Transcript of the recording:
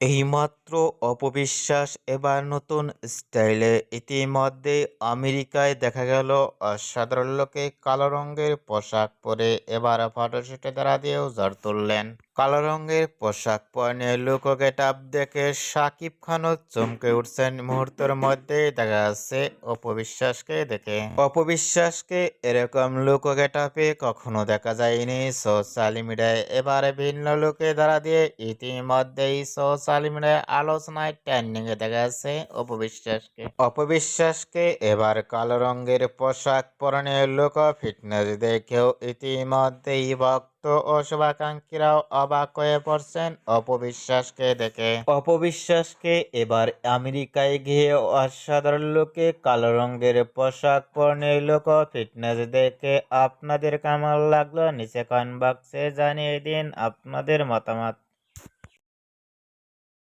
এইমাত্র অপবিশ্বাস এবার নতুন স্টাইলে ইতিমধ্যে আমেরিকায় দেখা গেল অসাধারণ লোকে কালো রঙের পোশাক পরে এবার ফটোশুটে তারা দিয়েও ঝড় তুললেন। কালো রঙের পোশাক পরে লুক গেটআপ দেখে শাকিব খানও চমকে উঠছেন। মুহূর্তের মধ্যে দেখা যাচ্ছে অপবিশ্বাসকে দেখে। অপবিশ্বাসকে এরকম লুক গেটআপে কখনো দেখা যায়নি সোশ্যাল মিডিয়ায়। এবারে ভিন্ন লুকে দ্বারা দিয়ে ইতিমধ্যেই সোশ্যাল মিডিয়ায় আলোচনায় ট্রেন্ডিং এ দেখা যাচ্ছে অপবিশ্বাসকে এবার কালো রঙের পোশাক পরনে লুক ফিটনেস দেখেও ইতিমধ্যেই ভক্ত ও শুভাকাঙ্ক্ষীরাও অবাক হয়ে পড়ছেন অপবিশ্বাসকে দেখে। অপবিশ্বাসকে এবার আমেরিকায় গিয়ে অসাধারণ লোকে কালো রঙের পোশাক পরনে লোক ফিটনেস দেখে আপনাদের কেমন লাগলো নিচে কমেন্ট বক্সে জানিয়ে দিন আপনাদের মতামত।